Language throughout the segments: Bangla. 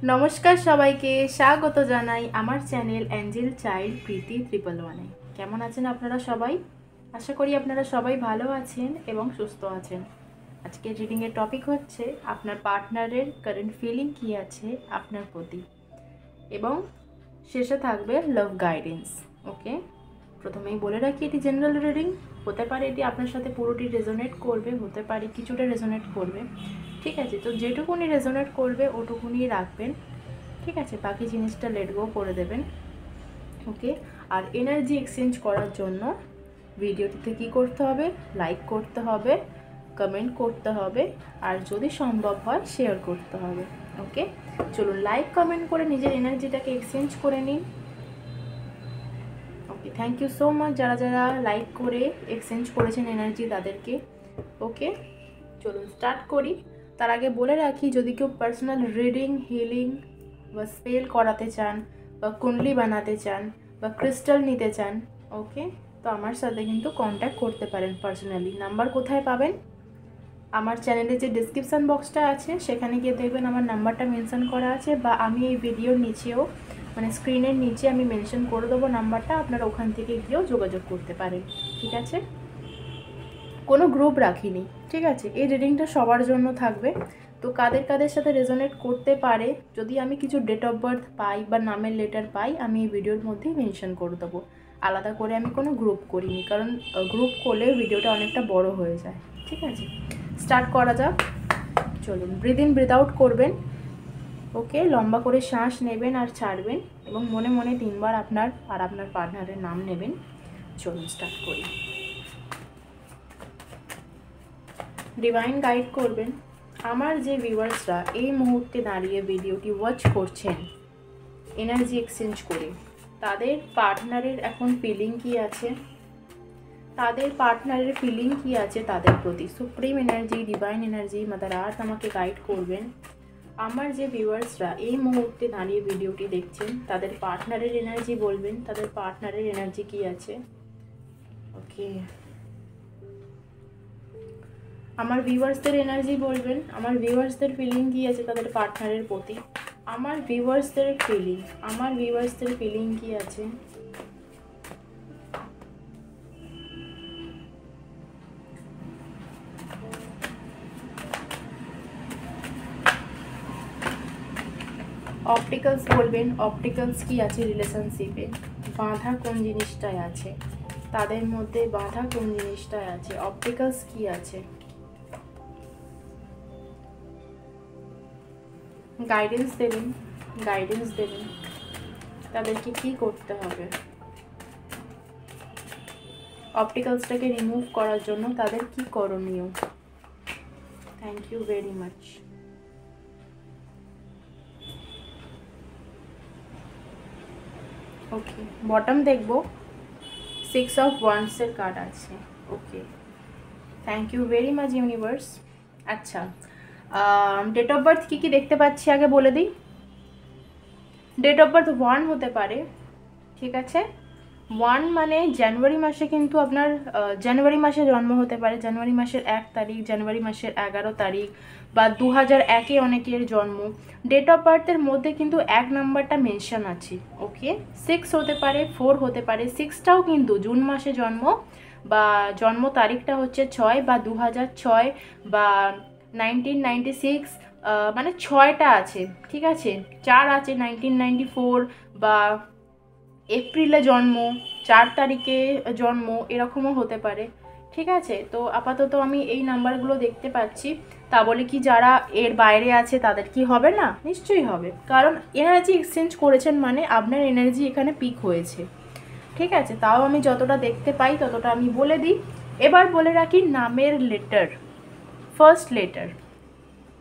নমস্কার সবাইকে স্বাগত জানাই আমার চ্যানেল অ্যাঞ্জেল চাইল্ড প্রীতি 111-এ। কেমন আছেন আপনারা সবাই? আশা করি আপনারা সবাই ভালো আছেন এবং সুস্থ আছেন। আজকের রিডিংয়ের টপিক হচ্ছে আপনার পার্টনারের কারেন্ট ফিলিং কী আছে আপনার প্রতি, এবং শেষে থাকবে লাভ গাইডেন্স। ওকে, প্রথমেই বলে রাখি এটি জেনারেল রিডিং হতে পারে, এটি আপনার সাথে পুরোটি রেজোনেট করবে, হতে পারে কিছুটা রেজোনেট করবে। ঠিক আছে, তো যেটুকুনি রেজোনেট করবে ওটুকুনি রাখবেন। ঠিক আছে, বাকি জিনিসটা লেট গো করে দেবেন। ওকে, আর এনার্জি এক্সচেঞ্জ করার জন্য ভিডিওটিতে কী করতে হবে? লাইক করতে হবে, কমেন্ট করতে হবে, আর যদি সম্ভব হয় শেয়ার করতে হবে। ওকে, চলুন লাইক কমেন্ট করে নিজের এনার্জিটাকে এক্সচেঞ্জ করে নিন। ওকে, থ্যাংক ইউ সো মাচ যারা যারা লাইক করে এক্সচেঞ্জ করেছেন এনার্জি তাদেরকে। ওকে, চলুন স্টার্ট করি। তার আগে বলে রাখি, যদি কেউ পার্সোনাল রিডিং, হিলিং বা স্পেল করাতে চান, বা কুণ্ডলি বানাতে চান, বা ক্রিস্টাল নিতে চান, ওকে, তো আমার সাথে কিন্তু কন্ট্যাক্ট করতে পারেন পার্সোনালি। নাম্বার কোথায় পাবেন? আমার চ্যানেলে যে ডিসক্রিপশান বক্সটা আছে সেখানে গিয়ে দেখবেন আমার নাম্বারটা মেনশন করা আছে, বা আমি এই ভিডিওর নিচেও মানে স্ক্রিনের নিচে আমি মেনশন করে দেবো নাম্বারটা, আপনারা ওখান থেকে গিয়েও যোগাযোগ করতে পারেন। ঠিক আছে, কোনো গ্রুপ রাখিনি। ঠিক আছে, এই রিডিংটা সবার জন্য থাকবে। তো কাদের কাদের সাথে রেজোনেট করতে পারে, যদি আমি কিছু ডেট অফ বার্থ পাই বা নামের লেটার পাই, আমি এই ভিডিওর মধ্যেই মেনশন করে দেবো। আলাদা করে আমি কোনো গ্রুপ করিনি, কারণ গ্রুপ করলে ভিডিওটা অনেকটা বড় হয়ে যায়। ঠিক আছে, স্টার্ট করা যাক। চলুন, ব্রিথ ইন ব্রিথ আউট করবেন। ওকে, লম্বা করে শ্বাস নেবেন আর ছাড়বেন, এবং মনে মনে 3 বার আপনার আর আপনার পার্টনারের নাম নেবেন। চলুন স্টার্ট করি। ডিভাইন গাইড করবেন আমার যে ভিউয়ার্সরা এই মুহূর্তে দাঁড়িয়ে ভিডিওটি ওয়াচ করছেন এনার্জি এক্সচেঞ্জ করে, তাদের পার্টনারের এখন ফিলিং কী আছে, তাদের পার্টনারের ফিলিং কী আছে তাদের প্রতি। Supreme energy, divine energy, mother earth আমাকে গাইড করবেন। আমার যে ভিউয়ার্সরা এই মুহূর্তে দাঁড়িয়ে ভিডিওটি দেখছেন তাদের পার্টনারের এনার্জি বলবেন, তাদের পার্টনারের এনার্জি কী আছে। ওকে, আমার ভিউয়ার্সদের এনার্জি বলবেন, আমার ভিউয়ার্সদের ফিলিং কী আছে তাদের পার্টনারের প্রতি। আমার ভিউয়ার্সদের ফিলিং, আমার ভিউয়ার্সদের ফিলিং কী আছে। অপটিক্যালস বলবেন, অপটিক্যালস কী আছে রিলেশনশিপে, বাঁধা কোন জিনিসটায় আছে, তাদের মধ্যে বাঁধা কোন জিনিসটায় আছে, অপটিক্যালস কী আছে। গাইডেন্স দেবেন, গাইডেন্স দেবেন, তাদেরকে কী করতে হবে, অপটিক্যালসটাকে রিমুভ করার জন্য তাদের কী করণীয়। Thank you very much. Okay, bottom দেখবো, 6 অফ ওয়ান্ডসের কার্ড আছে। Okay, thank you very much universe. আচ্ছা, ডেট অফ বার্থ কী কী দেখতে পাচ্ছি আগে বলে দিই। ডেট অফ বার্থ 1 হতে পারে। ঠিক আছে, 1 মানে জানুয়ারি মাসে, কিন্তু আপনার জানুয়ারি মাসে জন্ম হতে পারে, জানুয়ারি মাসের 1 তারিখ, জানুয়ারি মাসের 11 তারিখ, বা 2001-এ অনেকের জন্ম। ডেট অফ বার্থের মধ্যে কিন্তু 1 নাম্বারটা মেনশন আছে। ওকে, 6 হতে পারে, 4 হতে পারে। 6টাও কিন্তু জুন মাসে জন্ম, বা জন্ম তারিখটা হচ্ছে 6 বা 2006 বা 1996, মানে 6টা আছে। ঠিক আছে, 4 আছে 1994, বা এপ্রিলে জন্ম, 4 তারিখে জন্ম, এরকমও হতে পারে। ঠিক আছে, তো আপাতত আমি এই নাম্বারগুলো দেখতে পাচ্ছি। তা বলে কি যারা এর বাইরে আছে তাদের কি হবে না? নিশ্চয়ই হবে, কারণ এনার্জি এক্সচেঞ্জ করেছেন মানে আপনার এনার্জি এখানে পিক হয়েছে। ঠিক আছে, তাও আমি যতটা দেখতে পাই ততটা আমি বলে দিই। এবার বলে রাখি নামের লেটার, ফার্স্ট লেটার।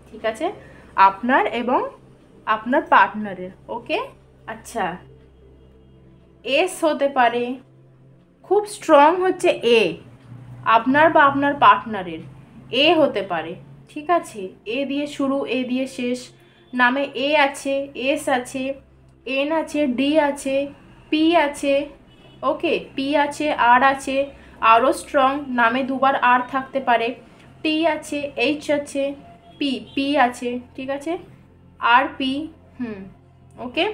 ঠিক আছে, আপনার এবং আপনার পার্টনারের। ওকে, আচ্ছা, এস হতে পারে, খুব স্ট্রং হচ্ছে এ, আপনার বা আপনার পার্টনারের এ হতে পারে। ঠিক আছে, এ দিয়ে শুরু, এ দিয়ে শেষ, নামে এ আছে, এস আছে, এন আছে, ডি আছে, পি আছে। ওকে, পি আছে, আর আছে, আরও স্ট্রং, নামে 2বার আর থাকতে পারে। টি আছে, এইচ আছে, পি আছে। ঠিক আছে, আর পি, ওকে,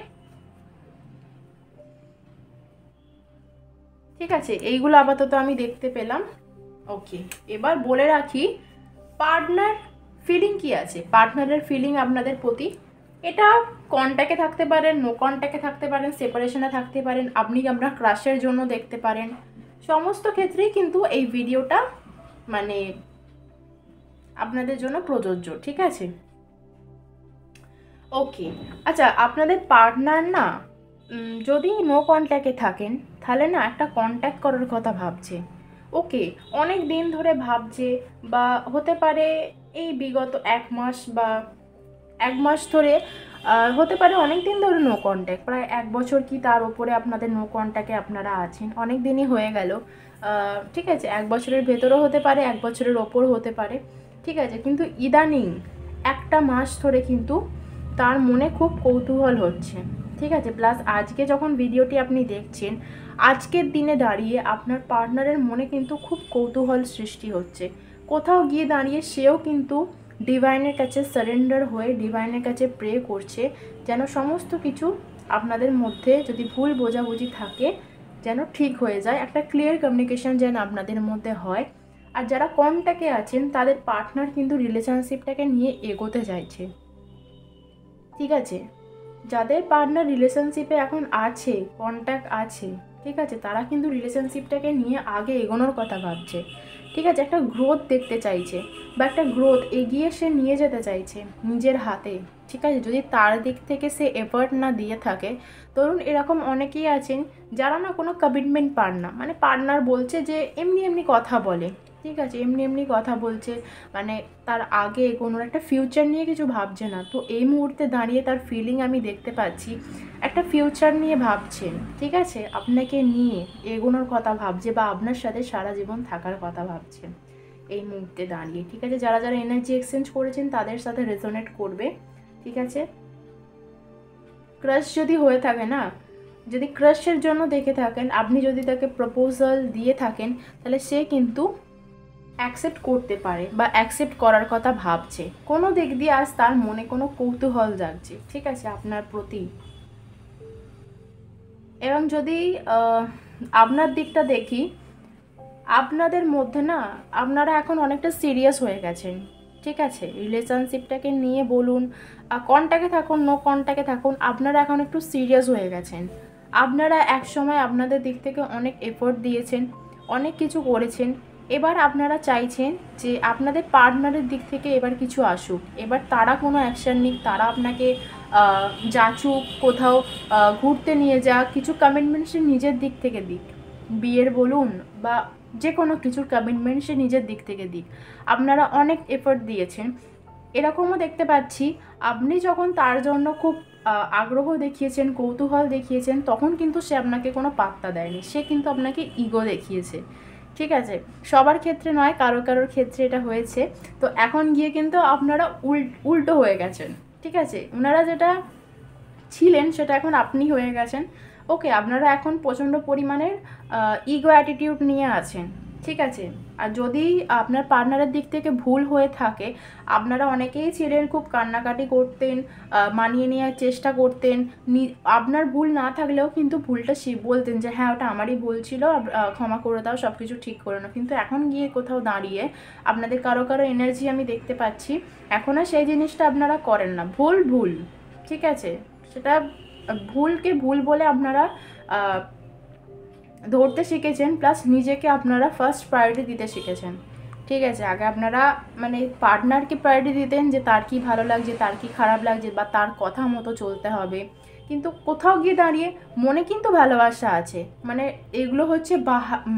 ঠিক আছে, এইগুলো আপাতত আমি দেখতে পেলাম। ওকে, এবার বলে রাখি পার্টনার ফিলিং কি আছে। পার্টনারের ফিলিং আপনাদের প্রতি, এটা কন্ট্যাক্টে থাকতে পারেন, নো কন্ট্যাক্টে থাকতে পারেন, সেপারেশনে থাকতে পারেন, আপনি আপনার ক্রাশের জন্য দেখতে পারেন। সমস্ত ক্ষেত্রেই কিন্তু এই ভিডিওটা মানে আপনাদের জন্য প্রযোজ্য, ঠিক আছে। ওকে, আচ্ছা, আপনাদের পার্টনার না যদি নো কন্ট্যাক্টে থাকেন তাহলে না একটা কন্ট্যাক্ট করার কথা ভাবছে। ওকে, অনেক দিন ধরে ভাবছে, বা হতে পারে এই বিগত 1 মাস বা 1 মাস ধরে, হতে পারে অনেক দিন ধরে নো কন্ট্যাক্ট, প্রায় 1 বছর কি তার ওপরে আপনাদের নো কন্ট্যাক্টে আপনারা আছেন, অনেক দিনই হয়ে গেল। ঠিক আছে, 1 বছরের ভেতরেও হতে পারে, 1 বছরের ওপরও হতে পারে, ঠিক আছে। কিন্তু ইদানিং 1 মাস ধরে কিন্তু তার মনে খুব কৌতূহল হচ্ছে, ঠিক আছে। প্লাস আজকে যখন ভিডিওটি আপনি দেখছেন, আজকের দিনে দাঁড়িয়ে আপনার পার্টনারের মনে কিন্তু খুব কৌতূহল সৃষ্টি হচ্ছে। কোথাও গিয়ে দাঁড়িয়ে সেও কিন্তু ডিভাইনের কাছে সারেন্ডার হয়ে ডিভাইনের কাছে প্রে করছে যেন সমস্ত কিছু আপনাদের মধ্যে যদি ভুল বোঝাবুঝি থাকে যেন ঠিক হয়ে যায়, একটা ক্লিয়ার কমিউনিকেশন যেন আপনাদের মধ্যে হয়। আর যারা কন্ট্যাক্টে আছেন তাদের পার্টনার কিন্তু রিলেশনশিপটাকে নিয়ে এগোতে চাইছে, ঠিক আছে। যাদের পার্টনার রিলেশনশিপে এখন আছে, কন্ট্যাক্ট আছে, ঠিক আছে, তারা কিন্তু রিলেশনশিপটাকে নিয়ে আগে এগোনোর কথা ভাবছে, ঠিক আছে। একটা গ্রোথ দেখতে চাইছে, বা একটা গ্রোথ এগিয়ে সে নিয়ে যেতে চাইছে নিজের হাতে, ঠিক আছে। যদি তার দিক থেকে সে এফর্ট না দিয়ে থাকে, ধরুন এরকম অনেকেই আছেন যারা না কোনো কমিটমেন্ট পান না, মানে পার্টনার বলছে যে এমনি এমনি কথা বলে, ঠিক আছে, এমনি এমনি কথা বলছে, মানে তার আগে কোনো একটা ফিউচার নিয়ে কিছু ভাবছে না। তো এই মুহূর্তে দাঁড়িয়ে তার ফিলিং আমি দেখতে পাচ্ছি, একটা ফিউচার নিয়ে ভাবছেন, ঠিক আছে, আপনাকে নিয়ে এগোনোর কথা ভাবছে, বা আপনার সাথে সারা জীবন থাকার কথা ভাবছেন এই মুহূর্তে দাঁড়িয়ে, ঠিক আছে। যারা যারা এনার্জি এক্সচেঞ্জ করেছেন তাদের সাথে রেজোনেট করবে, ঠিক আছে। ক্রাশ যদি হয়ে থাকে না, যদি ক্রাশের জন্য দেখে থাকেন, আপনি যদি তাকে প্রপোজাল দিয়ে থাকেন, তাহলে সে কিন্তু অ্যাকসেপ্ট করতে পারে বা অ্যাকসেপ্ট করার কথা ভাবছে। কোনো দিক দিয়ে আজ তার মনে কোনো কৌতূহল জাগছে, ঠিক আছে, আপনার প্রতি। এবং যদি আপনার দিকটা দেখি, আপনাদের মধ্যে না আপনারা এখন অনেকটা সিরিয়াস হয়ে গেছেন, ঠিক আছে। রিলেশনশিপটাকে নিয়ে বলুন, কন্ট্যাক্টে থাকুন, নো কন্ট্যাক্টে থাকুন, আপনারা এখন একটু সিরিয়াস হয়ে গেছেন। আপনারা একসময় আপনাদের দিক থেকে অনেক এফোর্ট দিয়েছেন, অনেক কিছু করেছেন, এবার আপনারা চাইছেন যে আপনাদের পার্টনারের দিক থেকে এবার কিছু আসুক, এবার তারা কোনো অ্যাকশান নিক, তারা আপনাকে যাচুক, কোথাও ঘুরতে নিয়ে যাক, কিছু কমিটমেন্ট সে নিজের দিক থেকে দিক, বিয়ের বলুন বা যে কোনো কিছুর কমিটমেন্ট সে নিজের দিক থেকে দিক। আপনারা অনেক এফোর্ট দিয়েছেন, এরকমও দেখতে পাচ্ছি আপনি যখন তার জন্য খুব আগ্রহ দেখিয়েছেন, কৌতূহল দেখিয়েছেন, তখন কিন্তু সে আপনাকে কোনো পাত্তা দেয়নি, সে কিন্তু আপনাকে ইগো দেখিয়েছে, ঠিক আছে। সবার ক্ষেত্রে নয়, কারো কারোর ক্ষেত্রে এটা হয়েছে। তো এখন গিয়ে কিন্তু আপনারা উল্টো হয়ে গেছেন, ঠিক আছে। ওনারা যেটা ছিলেন সেটা এখন আপনি হয়ে গেছেন। ওকে, আপনারা এখন প্রচণ্ড পরিমাণের ইগো অ্যাটিটিউড নিয়ে আছেন, ঠিক আছে। আর যদি আপনার পার্টনারের দিক থেকে ভুল হয়ে থাকে, আপনারা অনেকেই ছিলেন খুব কান্নাকাটি করতেন, মানিয়ে নেওয়ার চেষ্টা করতেন, আপনার ভুল না থাকলেও কিন্তু ভুলটা বলতেন যে হ্যাঁ ওটা আমারই ভুল ছিল, ক্ষমা করে দাও, সব কিছু ঠিক করে নাও। কিন্তু এখন গিয়ে কোথাও দাঁড়িয়ে আপনাদের কারো কারো এনার্জি আমি দেখতে পাচ্ছি, এখন আর সেই জিনিসটা আপনারা করেন না। ভুল ভুল, ঠিক আছে, সেটা ভুলকে ভুল বলে আপনারা ধরতে শিখেছেন, প্লাস নিজেকে আপনারা ফার্স্ট প্রায়োরিটি দিতে শিখেছেন, ঠিক আছে। আগে আপনারা মানে পার্টনারকে প্রায়োরিটি দিতেন যে তার কি ভালো লাগছে, তার কি খারাপ লাগছে, বা তার কথা মতো চলতে হবে, কিন্তু কোথাও গিয়ে দাঁড়িয়ে মনে কিন্তু ভালোবাসা আছে, মানে এগুলো হচ্ছে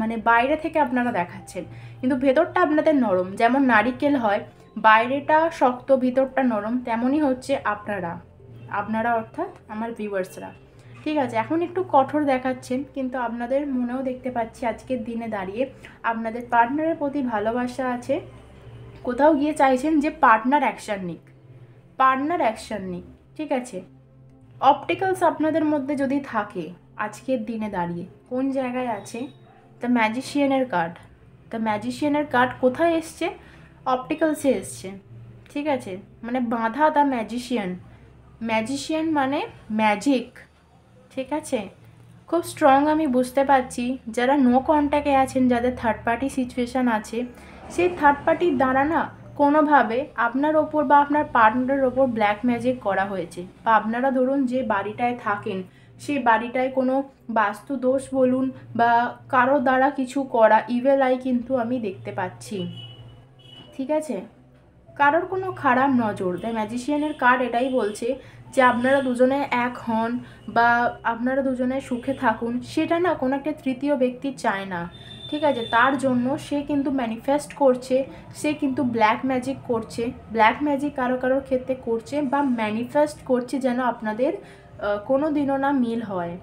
মানে বাইরে থেকে আপনারা দেখাচ্ছেন, কিন্তু ভেতরটা আপনাদের নরম। যেমন নারিকেল হয়, বাইরেটা শক্ত ভিতরটা নরম, তেমনই হচ্ছে আপনারা অর্থাৎ আমার ভিউয়ার্সরা, ঠিক আছে। এখন একটু কঠোর দেখাচ্ছেন, কিন্তু আপনাদের মনেও দেখতে পাচ্ছি আজকের দিনে দাঁড়িয়ে আপনাদের পার্টনারের প্রতি ভালোবাসা আছে। কোথাও গিয়ে চাইছেন যে পার্টনার অ্যাকশান নিক, ঠিক আছে। অপটিক্যালস আপনাদের মধ্যে যদি থাকে আজকের দিনে দাঁড়িয়ে কোন জায়গায় আছে, দ্য ম্যাজিশিয়ানের কার্ড কোথায় এসছে, অপটিক্যালসে এসছে, ঠিক আছে। মানে বাঁধা দ্য ম্যাজিশিয়ান, ম্যাজিশিয়ান মানে ম্যাজিক, ঠিক আছে? খুব স্ট্রং আমি বুঝতে পারছি। যারা নো কন্ট্যাক্টে আছেন, যাদের থার্ড পার্টি সিচুয়েশান আছে, সেই থার্ড পার্টির দ্বারা না কোনোভাবে আপনার ওপর বা আপনার পার্টনারের ওপর ব্ল্যাক ম্যাজিক করা হয়েছে। বা আপনারা ধরুন যে বাড়িটায় থাকেন, সেই বাড়িটায় কোনো বাস্তু দোষ বলুন বা কারো দ্বারা কিছু করা ইভেল আই কিন্তু আমি দেখতে পাচ্ছি, ঠিক আছে? কারোর কোনো খারাপ নজর। দ্য ম্যাজিশিয়ানের কার্ড এটাই বলছে যে আপনারা দুজনে এক হন বা আপনারা দুজনে সুখে থাকুন, সেটা না কোনো একটা তৃতীয় ব্যক্তি চায় না, ঠিক আছে? তার জন্য সে কিন্তু ম্যানিফেস্ট করছে, সে কিন্তু ব্ল্যাক ম্যাজিক করছে, ব্ল্যাক ম্যাজিক কারো কারোর ক্ষেত্রে করছে বা ম্যানিফেস্ট করছে যেন আপনাদের কোনো দিনও না মিল হয়,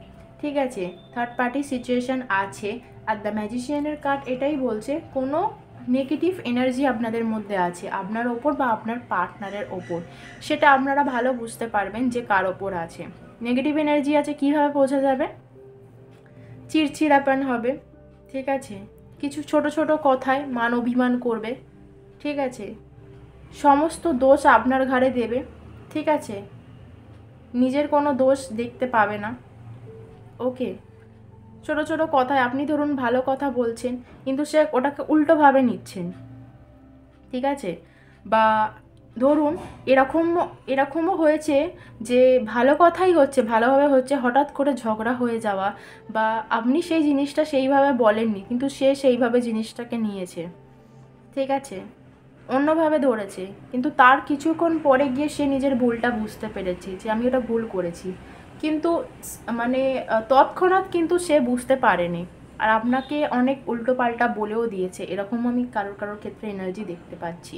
ঠিক আছে? থার্ড পার্টি সিচুয়েশান আছে। আর দ্য ম্যাজিশিয়ানের কার্ড এটাই বলছে কোনো নেগেটিভ এনার্জি আপনাদের মধ্যে আছে আপনার ওপর বা আপনার পার্টনারের ওপর। সেটা আপনারা ভালো বুঝতে পারবেন যে কার ওপর আছে নেগেটিভ এনার্জি আছে। কীভাবে বোঝা যাবে? চিড়চিড়াপন হবে, ঠিক আছে? কিছু ছোট ছোট কথায় মান অভিমান করবে, ঠিক আছে? সমস্ত দোষ আপনার ঘাড়ে দেবে, ঠিক আছে? নিজের কোনো দোষ দেখতে পাবে না, ওকে? ছোট ছোট কথায় আপনি ধরুন ভালো কথা বলছেন, কিন্তু সে ওটাকে উল্টোভাবে নিচ্ছেন, ঠিক আছে? বা ধরুন এরকমও হয়েছে যে ভালো কথাই হচ্ছে, ভালোভাবে হচ্ছে, হঠাৎ করে ঝগড়া হয়ে যাওয়া, বা আপনি সেই জিনিসটা সেইভাবে বলেননি কিন্তু সে সেইভাবে জিনিসটাকে নিয়েছে, ঠিক আছে? অন্যভাবে ধরেছে, কিন্তু তার কিছুক্ষণ পরে গিয়ে সে নিজের ভুলটা বুঝতে পেরেছে যে আমি ওটা ভুল করেছি, কিন্তু মানে তৎক্ষণাৎ কিন্তু সে বুঝতে পারেনি আর আপনাকে অনেক উল্টোপাল্টা বলেও দিয়েছে। এরকম আমি কারোর কারোর ক্ষেত্রে এনার্জি দেখতে পাচ্ছি,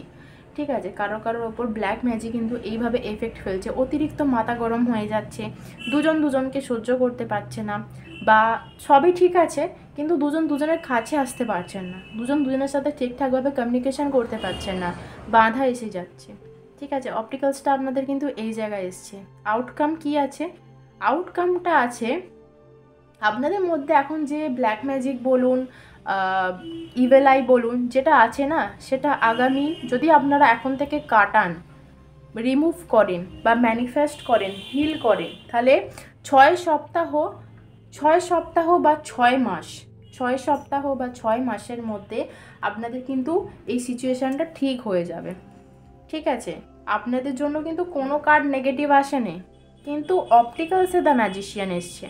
ঠিক আছে? কারোর কারোর ওপর ব্ল্যাক ম্যাজিক কিন্তু এইভাবে এফেক্ট ফেলছে, অতিরিক্ত মাথা গরম হয়ে যাচ্ছে, দুজন দুজনকে সহ্য করতে পারছে না, বা সবই ঠিক আছে কিন্তু দুজন দুজনের কাছে আসতে পারছেন না, দুজন দুজনের সাথে ঠিকঠাকভাবে কমিউনিকেশন করতে পারছেন না, বাধা এসে যাচ্ছে, ঠিক আছে? অপটিক্যালসটা আপনাদের কিন্তু এই জায়গায় এসছে। আউটকাম কি আছে? আউটকামটা আছে আপনাদের মধ্যে এখন যে ব্ল্যাক ম্যাজিক বলুন, ইভেল আই বলুন, যেটা আছে না, সেটা আগামী যদি আপনারা এখন থেকে কাটান, রিমুভ করেন বা ম্যানিফেস্ট করেন, হিল করেন, তাহলে 6 সপ্তাহ 6 সপ্তাহ বা 6 মাস, 6 সপ্তাহ বা 6 মাসের মধ্যে আপনাদের কিন্তু এই সিচুয়েশানটা ঠিক হয়ে যাবে, ঠিক আছে? আপনাদের জন্য কিন্তু কোনো কার্ড নেগেটিভ আসেনি, কিন্তু অপটিক্যালসে দ্য ম্যাজিশিয়ান এসছে।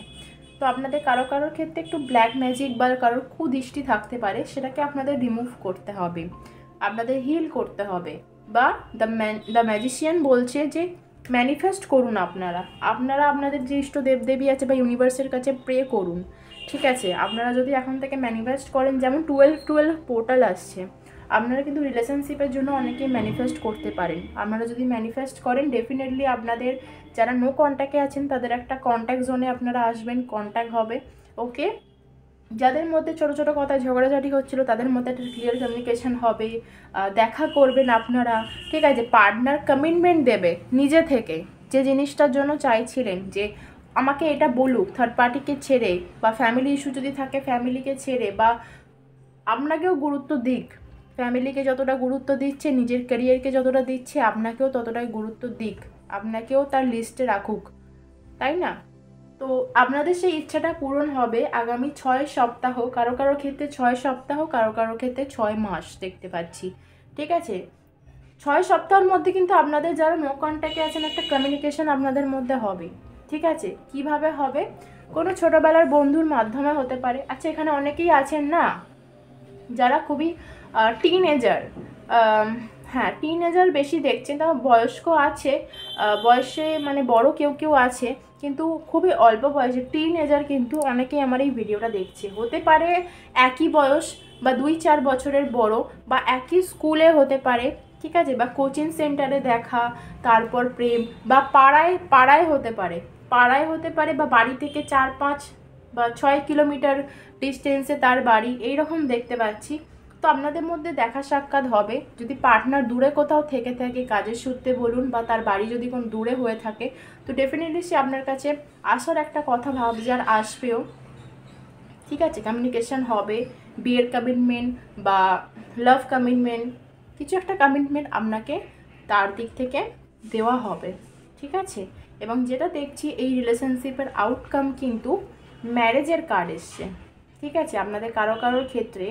তো আপনাদের কারো কারোর ক্ষেত্রে একটু ব্ল্যাক ম্যাজিক বা কারোর কুদৃষ্টি থাকতে পারে, সেটাকে আপনাদের রিমুভ করতে হবে, আপনাদের হিল করতে হবে। বা দ্য ম্যাজিশিয়ান বলছে যে ম্যানিফেস্ট করুন, আপনারা আপনাদের যে ইষ্ট দেবদেবী আছে বা ইউনিভার্সের কাছে প্রে করুন, ঠিক আছে? আপনারা যদি এখন থেকে ম্যানিফেস্ট করেন, যেমন 12 পোর্টাল আসছে, আপনারা কিন্তু রিলেশনশিপের জন্য অনেকেই ম্যানিফেস্ট করতে পারেন। আপনারা যদি ম্যানিফেস্ট করেন, ডেফিনেটলি আপনাদের যারা নো কন্ট্যাক্টে আছেন তাদের একটা কন্ট্যাক্ট জোনে আপনারা আসবেন, কন্ট্যাক্ট হবে, ওকে? যাদের মধ্যে ছোটো ছোটো কথায় ঝগড়াঝাটি হচ্ছিলো তাদের মধ্যে একটা ক্লিয়ার কমিউনিকেশন হবে, দেখা করবেন আপনারা, ঠিক আছে? পার্টনার কমিটমেন্ট দেবে নিজে থেকে, যে জিনিসটার জন্য চাইছিলেন যে আমাকে এটা বলুক, থার্ড পার্টিকে ছেড়ে, বা ফ্যামিলি ইস্যু যদি থাকে ফ্যামিলিকে ছেড়ে, বা আপনাকেও গুরুত্ব দিক, ফ্যামিলিকে যতটা গুরুত্ব দিচ্ছে, নিজের ক্যারিয়ারকে যতটা দিচ্ছে, আপনাকেও ততটাই গুরুত্ব দিক, আপনাকেও তার লিস্টে রাখুক, তাই না? তো আপনাদের সেই ইচ্ছাটা পূরণ হবে আগামী 6 সপ্তাহ, কারো কারো ক্ষেত্রে 6 সপ্তাহ, কারো কারো ক্ষেত্রে 6 মাস দেখতে পাচ্ছি, ঠিক আছে? 6 সপ্তাহের মধ্যে কিন্তু আপনাদের যারা নো কন্ট্যাক্টে আছেন একটা কমিউনিকেশন আপনাদের মধ্যে হবে, ঠিক আছে? কিভাবে হবে? কোনো ছোটোবেলার বন্ধুর মাধ্যমে হতে পারে। আচ্ছা, এখানে অনেকেই আছেন না যারা খুবই টিনেজার, হ্যাঁ টিনেজার বেশি দেখছেন, তাও বয়স্ক আছে, বয়সে মানে বড় কেউ কেউ আছে, কিন্তু খুবই অল্প বয়সে টিনেজার কিন্তু অনেকেই আমার এই ভিডিওটা দেখছে। হতে পারে একই বয়স বা 2-4 বছরের বড়, বা একই স্কুলে হতে পারে, ঠিক আছে? বা কোচিং সেন্টারে দেখা, তারপর প্রেম, বা পাড়ায় হতে পারে, বা বাড়ি থেকে 4-5 বা 6 কিলোমিটার ডিস্টেন্সে তার বাড়ি, এইরকম দেখতে পাচ্ছি। তো আপনাদের মধ্যে দেখা সাক্ষাৎ হবে। যদি পার্টনার দূরে কোথাও থেকে থাকে, কাজের সূত্রে বলুন, বা তার বাড়ি যদি কোনো দূরে হয়ে থাকে, তো ডেফিনেটলি সে আপনার কাছে আসার একটা কথা ভাবছে আর আসবেও, ঠিক আছে? কমিউনিকেশন হবে, বিয়ের কমিটমেন্ট বা লাভ কমিটমেন্ট, কিছু একটা কমিটমেন্ট আপনাকে তার দিক থেকে দেওয়া হবে, ঠিক আছে? এবং যেটা দেখছি এই রিলেশনশিপের আউটকাম কিন্তু ম্যারেজের কার্ড এসছে। ঠিক আছে, আপনাদের কারো কারোর ক্ষেত্রে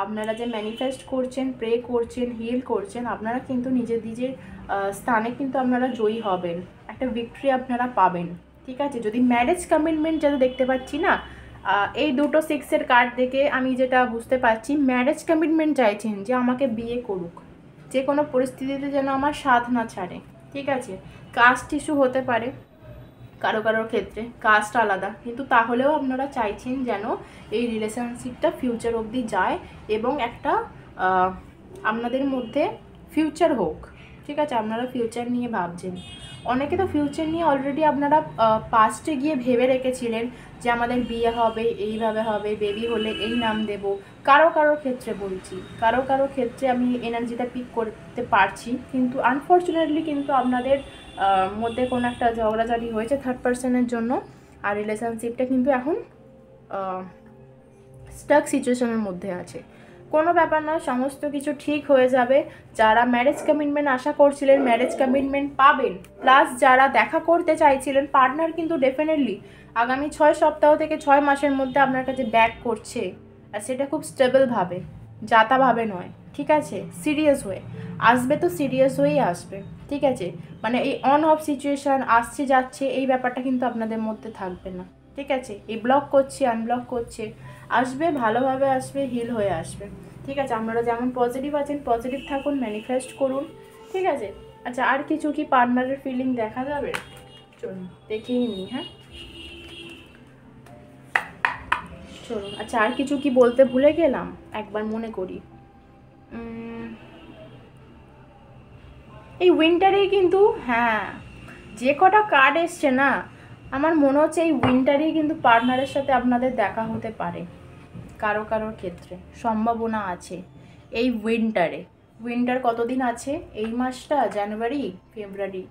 আপনারা যে ম্যানিফেস্ট করছেন, প্রে করছেন, হিল করছেন, আপনারা কিন্তু নিজের নিজের স্থানে কিন্তু আপনারা জয়ী হবেন, একটা ভিক্টরি আপনারা পাবেন। ঠিক আছে, যদি ম্যারেজ কমিটমেন্ট যেটা দেখতে পাচ্ছি না, এই দুটো সিক্সের কার্ড দেখে আমি যেটা বুঝতে পারছি, ম্যারেজ কমিটমেন্ট চাইছেন যে আমাকে বিয়ে করুক, যে কোনো পরিস্থিতিতে যেন আমার সাথ না ছাড়ে। ঠিক আছে, কাস্ট ইস্যু হতে পারে কারো কারোর ক্ষেত্রে, কাস্ট আলাদা, কিন্তু তাহলেও আপনারা চাইছেন যেন এই রিলেশনশিপটা ফিউচার অবধি যায় এবং একটা আপনাদের মধ্যে ফিউচার হোক। ঠিক আছে, আপনারা ফিউচার নিয়ে ভাবছেন। অনেকে তো ফিউচার নিয়ে অলরেডি আপনারা পাস্টে গিয়ে ভেবে রেখেছিলেন যে আমাদের বিয়ে হবে, এইভাবে হবে, বেবি হলে এই নাম দেব। কারো কারোর ক্ষেত্রে বলছি, কারো কারোর ক্ষেত্রে আমি এনার্জিটা পিক করতে পারছি, কিন্তু আনফর্চুনেটলি কিন্তু আপনাদের মধ্যে কোনো একটা ঝগড়াঝাটি হয়েছে থার্ড পার্সনের জন্য, আর রিলেশনশিপটা কিন্তু এখন স্টাক সিচুয়েশনের মধ্যে আছে। কোনো ব্যাপার না, সমস্ত কিছু ঠিক হয়ে যাবে। যারা ম্যারেজ কমিটমেন্ট আশা করছিলেন ম্যারেজ কমিটমেন্ট পাবেন, প্লাস যারা দেখা করতে চাইছিলেন পার্টনার কিন্তু ডেফিনেটলি আগামী 6 সপ্তাহ থেকে 6 মাসের মধ্যে আপনার কাছে ব্যাক করছে, আর সেটা খুব স্টেবলভাবে, যাতাভাবে নয়। ঠিক আছে, সিরিয়াস হয়ে আসবে, তো সিরিয়াস হয়েই আসবে। ঠিক আছে, মানে এই অন অফ সিচুয়েশান আসছে যাচ্ছে এই ব্যাপারটা কিন্তু আপনাদের মধ্যে থাকবে না। ঠিক আছে, এই ব্লক করছে আনব্লক করছে, আসবে, ভালোভাবে আসবে, হিল হয়ে আসবে। ঠিক আছে, আপনারা যেমন পজিটিভ আছেন পজিটিভ থাকুন, ম্যানিফেস্ট করুন। ঠিক আছে, আচ্ছা আর কিছু কি পার্টনারের ফিলিং দেখা যাবে? চলুন দেখেই নিই। হ্যাঁ চলুন, আচ্ছা আর কিছু কি বলতে ভুলে গেলাম, একবার মনে করি। এই উইন্টারেই কিন্তু, হ্যাঁ, যে কটা কার্ড এসছে না, আমার মনে হচ্ছে এই উইন্টারেই কিন্তু পার্টনারের সাথে আপনাদের দেখা হতে পারে। কারো কারোর ক্ষেত্রে সম্ভাবনা আছে এই উইন্টারে। উইন্টার কতদিন আছে? এই মাসটা জানুয়ারি ফেব্রুয়ারি,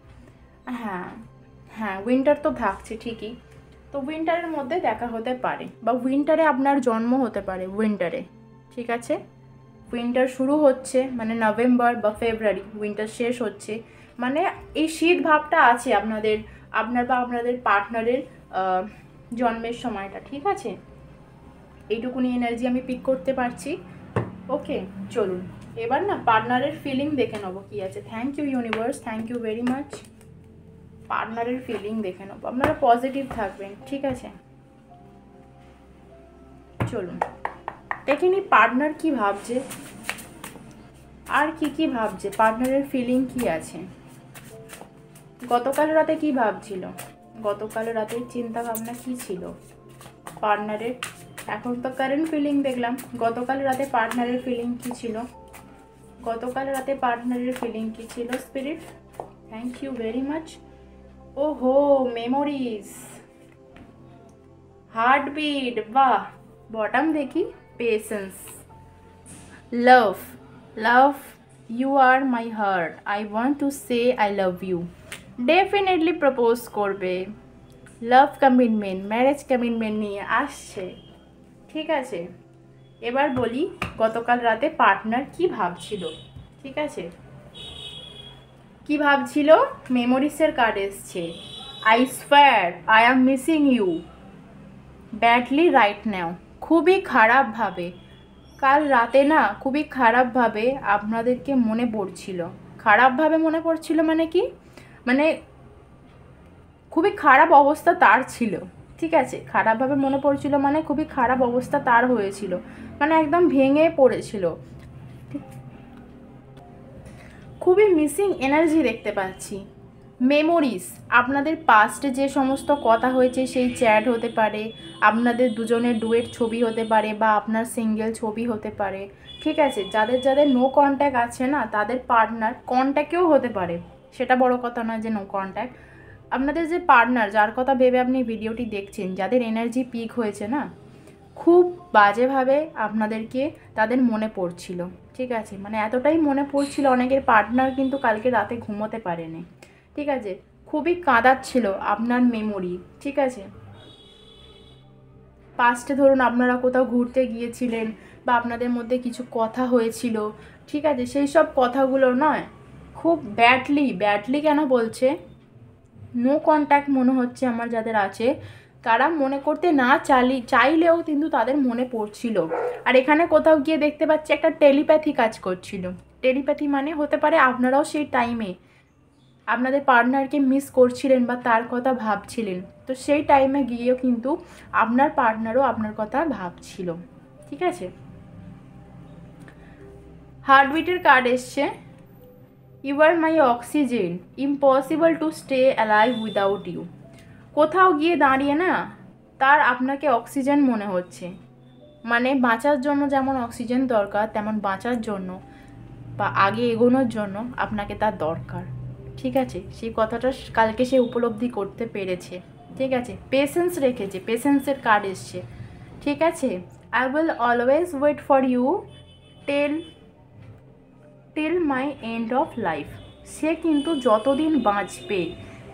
হ্যাঁ হ্যাঁ উইন্টার তো থাকছে ঠিকই। তো উইন্টারের মধ্যে দেখা হতে পারে, বা উইন্টারে আপনার জন্ম হতে পারে উইন্টারে। ঠিক আছে, উইন্টার শুরু হচ্ছে মানে নভেম্বর বা ফেব্রুয়ারি, উইন্টার শেষ হচ্ছে মানে এই শীত ভাবটা আছে আপনার বা আপনাদের পার্টনারের জন্মের সময়টা। ঠিক আছে, এইটুকুনি এনার্জি আমি পিক করতে পারছি। ওকে, চলুন এবার না পার্টনারের ফিলিং দেখে নেবো কী আছে। Thank you universe, thank you very much. পার্টনারের ফিলিং দেখে নেবো, আপনারা পজিটিভ থাকবেন। ঠিক আছে, চলুন দেখে নি পার্টনার কী ভাবছে, আর কি ভাবছে, পার্টনারের ফিলিং কি আছে, গতকাল রাতে কি ভাবছিল, গতকাল রাতের চিন্তা ভাবনা কি ছিল পার্টনারের। এখন তো কারেন্ট ফিলিং দেখলাম, গতকাল রাতে পার্টনারের ফিলিং কি ছিল, গতকাল রাতে পার্টনারের ফিলিং কি ছিল spirit. Thank you very much. ওহো, মেমোরিজ, হার্টবিট, বাহ। বটম দেখি, patience, love, love, you are my heart, I want to say I love you. Definitely propose করবে, লাভ কমিটমেন্ট, ম্যারেজ কমিটমেন্ট নিয়ে আসছে। ঠিক আছে, এবার বলি গতকাল রাতে পার্টনার কি ভাবছিল। ঠিক আছে, কি ভাবছিল, মেমোরিসের কার্ড এসছে। I swear, I am missing you badly right now, খুবই খারাপভাবে কাল রাতে না, খুবই খারাপভাবে আপনাদেরকে মনে পড়ছিল। খারাপভাবে মনে পড়ছিল মানে কি, মানে খুবই খারাপ অবস্থা তার ছিল। ঠিক আছে, খারাপভাবে মনে পড়ছিল মানে খুবই খারাপ অবস্থা তার হয়েছিল, মানে একদম ভেঙে পড়েছিল। খুবই মিসিং এনার্জি দেখতে পাচ্ছি। মেমোরিজ, আপনাদের পাস্টে যে সমস্ত কথা হয়েছে সেই চ্যাট হতে পারে, আপনাদের দুজনের ডুয়েট ছবি হতে পারে, বা আপনার সিঙ্গেল ছবি হতে পারে। ঠিক আছে, যাদের যাদের নো কন্ট্যাক্ট আছে না, তাদের পার্টনার কন্ট্যাক্টেও হতে পারে, সেটা বড় কথা নয় যে নো কন্ট্যাক্ট। আপনাদের যে পার্টনার, যার কথা ভেবে আপনি ভিডিওটি দেখছেন, যাদের এনার্জি পিক হয়েছে না, খুব বাজেভাবে আপনাদেরকে তাদের মনে পড়ছিল। ঠিক আছে, মানে এতটাই মনে পড়ছিল, অনেকের পার্টনার কিন্তু কালকে রাতে ঘুমোতে পারেনি। ঠিক আছে, খুবই কাঁদাচ্ছিল আপনার মেমোরি। ঠিক আছে, পাস্টে ধরুন আপনারা কোথাও ঘুরতে গিয়েছিলেন, বা আপনাদের মধ্যে কিছু কথা হয়েছিল। ঠিক আছে, সেই সব কথাগুলো নয়, খুব ব্যাডলি, ব্যাডলি কেন বলছে, নো কন্ট্যাক্ট মনে হচ্ছে আমার যাদের আছে, তারা মনে করতে না চাইলেও কিন্তু তাদের মনে পড়ছিল। আর এখানে কোথাও গিয়ে দেখতে পাচ্ছি একটা টেলিপ্যাথি কাজ করছিল। টেলিপ্যাথি মানে হতে পারে আপনারাও সেই টাইমে আপনাদের পার্টনারকে মিস করছিলেন বা তার কথা ভাবছিলেন, তো সেই টাইমে গিয়েও কিন্তু আপনার পার্টনারও আপনার কথা ভাবছিল। ঠিক আছে, হার্টবিটের কার্ড এসছে, you are my oxygen, impossible to stay alive without you. কোথাও গিয়ে দাঁড়িয়ে না তার আপনাকে অক্সিজেন মনে হচ্ছে, মানে বাঁচার জন্য যেমন অক্সিজেন দরকার, তেমন বাঁচার জন্য বা আগে এগোনোর জন্য আপনাকে তার দরকার। ঠিক আছে, সেই কথাটা কালকে সে উপলব্ধি করতে পেরেছে। ঠিক আছে, পেশেন্স রেখেছে, পেশেন্সের কার্ড এসছে। ঠিক আছে, I will always wait for you till my end of life. সে কিন্তু যতদিন বাঁচবে,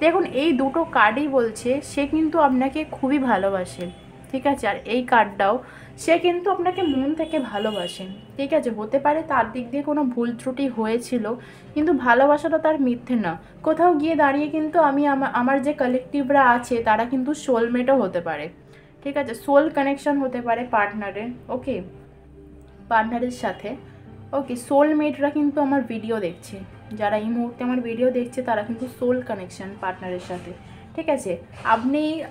দেখুন এই দুটো কার্ডই বলছে সে কিন্তু আপনাকে খুবই ভালোবাসে। ঠিক আছে, আর এই কার্ডটাও সে কিন্তু আপনাকে মন থেকে ভালোবাসেন। ঠিক আছে, হতে পারে তার দিক দিয়ে কোনো ভুল ত্রুটি হয়েছিল, কিন্তু ভালোবাসাটা তার মিথ্যে না। কোথাও গিয়ে দাঁড়িয়ে কিন্তু আমার যে কালেকটিভরা আছে তারা কিন্তু সোলমেটও হতে পারে। ঠিক আছে, সোল কানেকশন হতে পারে পার্টনারের। ওকে, পার্টনারের সাথে। ওকে, সোলমেটরা কিন্তু আমার ভিডিও দেখছে, যারা এই মুহূর্তে আমার ভিডিও দেখছে তারা কিন্তু সোল কানেকশন পার্টনারের সাথে। ঠিক আছে,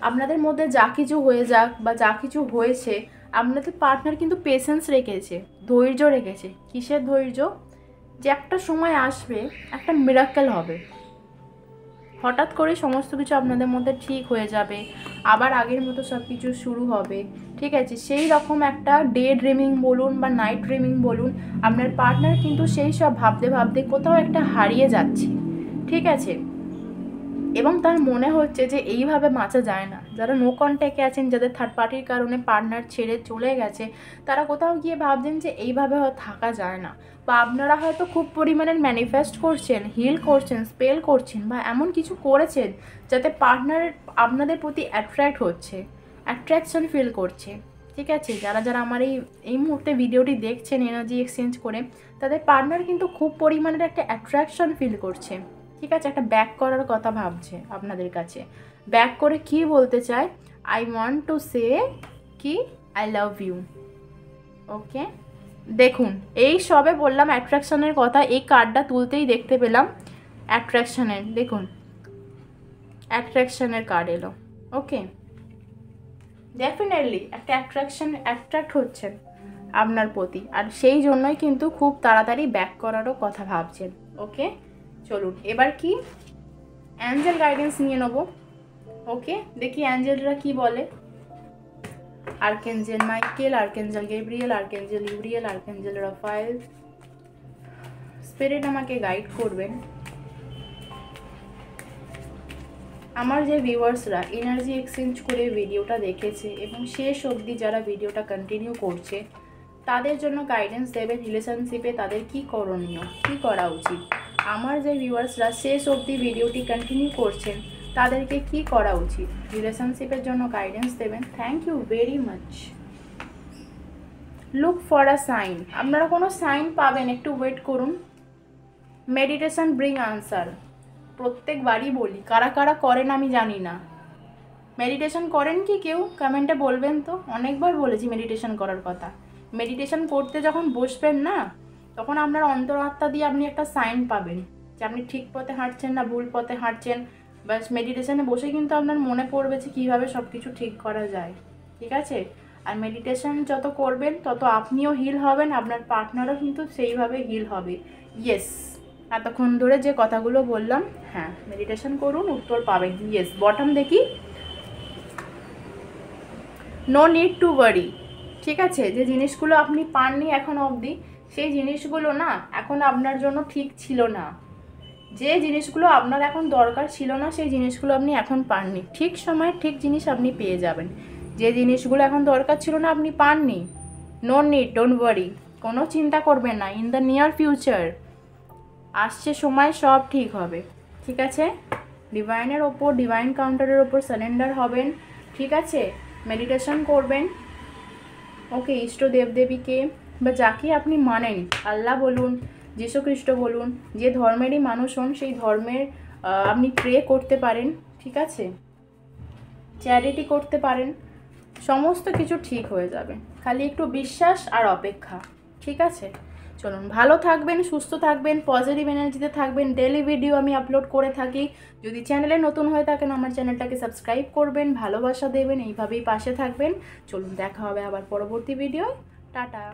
আপনাদের মধ্যে যা কিছু হয়ে যাক বা যা কিছু হয়েছে, আপনাদের পার্টনার কিন্তু পেশেন্স রেখেছে, ধৈর্য রেখেছে। কিসের ধৈর্য? যে একটা সময় আসবে, একটা মিরাক্কেল হবে, হঠাৎ করে সমস্ত কিছু আপনাদের মধ্যে ঠিক হয়ে যাবে, আবার আগের মতো সব কিছু শুরু হবে। ঠিক আছে, সেই রকম একটা ডে ড্রিমিং বলুন বা নাইট ড্রিমিং বলুন, আপনার পার্টনার কিন্তু সেই সব ভাবতে ভাবতে কোথাও একটা হারিয়ে যাচ্ছে। ঠিক আছে, এবং তার মনে হচ্ছে যে এইভাবে বাঁচা যায় না। যারা নো কন্ট্যাক্টে আছেন, যাদের থার্ড পার্টির কারণে পার্টনার ছেড়ে চলে গেছে, তারা কোথাও গিয়ে ভাবছেন যে এইভাবে থাকা যায় না। বা আপনারা হয়তো খুব পরিমাণে ম্যানিফেস্ট করছেন, হিল করছেন, স্পেল করছেন বা এমন কিছু করেছেন যাতে পার্টনার আপনাদের প্রতি অ্যাট্রাক্ট হচ্ছে, অ্যাট্রাকশন ফিল করছে। ঠিক আছে, যারা যারা আমার এই মুহূর্তে ভিডিওটি দেখছেন এনার্জি এক্সচেঞ্জ করে, তাদের পার্টনার কিন্তু খুব পরিমাণের একটা অ্যাট্রাকশন ফিল করছে। ঠিক আছে, একটা ব্যাক করার কথা ভাবছে আপনাদের কাছে। ব্যাক করে কি বলতে চায়? আই ওয়ান্ট টু সে কি আই লাভ ইউ। ওকে, দেখুন এই সবে বললাম অ্যাট্রাকশনের কথা, এই কার্ডটা তুলতেই দেখতে পেলাম অ্যাট্রাকশনের। দেখুন অ্যাট্রাকশনের কার্ড এলো। ওকে, ডেফিনেটলি একটা অ্যাট্রাক্ট হচ্ছেন আপনার প্রতি, আর সেই জন্যই কিন্তু খুব তাড়াতাড়ি ব্যাক করারও কথা ভাবছেন। ওকে, চলুন এবার কি অ্যাঞ্জেল গাইডেন্স নিয়ে নেব। ওকে, দেখি অ্যাঞ্জেলরা কি বলে। Archangel Michael, archangel Gabriel, archangel Uriel, archangel Raphael, spirit আমাকে গাইড করবেন। আমার যে ভিউয়ার্সরা এনার্জি এক্সচেঞ্জ করে ভিডিওটা দেখেছে এবং শেষ অবধি যারা ভিডিওটা কন্টিনিউ করছে, তাদের জন্য গাইডেন্স দেবেন রিলেশনশিপে তাদের কি করণীয়, কি করা উচিত। আমার যে ভিউয়ার্সরা শেষ অবধি ভিডিওটি কন্টিনিউ করছেন, তাদেরকে কি করা উচিত, রিলেশনশিপের জন্য গাইডেন্স দেবেন। Thank you very much. Look for a sign, আপনারা কোনো সাইন পাবেন, একটু ওয়েট করুন। মেডিটেশন ব্রিং আনসার, প্রত্যেকবারই বলি, কারা কারা করেন আমি জানি না। মেডিটেশন করেন কি কেউ? কমেন্টে বলবেন তো। অনেকবার বলেছি মেডিটেশন করার কথা। মেডিটেশন করতে যখন বসবেন না, তখন আপনার অন্তরাত্মা দিয়ে আপনি একটা সাইন পাবেন যে আপনি ঠিক পথে হাঁটছেন না ভুল পথে হাঁটছেন। বাস মেডিটেশনে বসে কিন্তু আপনার মনে পড়বে যে কীভাবে সব কিছু ঠিক করা যায়। ঠিক আছে, আর মেডিটেশন যত করবেন তত আপনিও হিল হবেন, আপনার পার্টনারও কিন্তু সেইভাবে হিল হবে। ইয়েস, এতক্ষণ ধরে যে কথাগুলো বললাম, হ্যাঁ মেডিটেশন করুন, উত্তর পাবেন। ইয়েস, বটম দেখি, নো নিড টু ওয়ারি। ঠিক আছে, যে জিনিসগুলো আপনি পাননি এখন অবধি, সেই জিনিসগুলো না এখন আপনার জন্য ঠিক ছিল না। যে জিনিসগুলো আপনার এখন দরকার ছিল না, সেই জিনিসগুলো আপনি এখন পাননি। ঠিক সময়ে ঠিক জিনিস আপনি পেয়ে যাবেন। যে জিনিসগুলো এখন দরকার ছিল না আপনি পাননি, নো নিড, ডোন্ট ওয়ারি, কোনো চিন্তা করবেন না। ইন দ্য নিয়ার ফিউচার আসছে সময়, সব ঠিক হবে। ঠিক আছে, ডিভাইনের ওপর, ডিভাইন কাউন্টারের ওপর সারেন্ডার হবেন। ঠিক আছে, মেডিটেশন করবেন। ওকে, ইষ্ট দেবদেবীকে বা যাকে আপনি মানেন, আল্লাহ বলুন, যীশু খ্রিস্ট বলুন, যে ধর্মেরই মানুষ হন সেই ধর্মের আপনি প্রে করতে পারেন। ঠিক ঠিক আছে, চ্যারিটি করতে পারেন, সমস্ত কিছু ঠিক হয়ে যাবে, খালি একটু বিশ্বাস আর অপেক্ষা। ঠিক আছে, চলুন ভালো থাকবেন, সুস্থ থাকবেন, পজিটিভ এনার্জিতে থাকবেন। ডেলি ভিডিও আমি আপলোড করে থাকি। যদি চ্যানেলে নতুন হয়ে থাকেন আমার চ্যানেলটাকে সাবস্ক্রাইব করবেন, ভালোবাসা দেবেন, এইভাবেই পাশে থাকবেন। চলুন দেখা হবে আবার পরবর্তী ভিডিও। টাটা।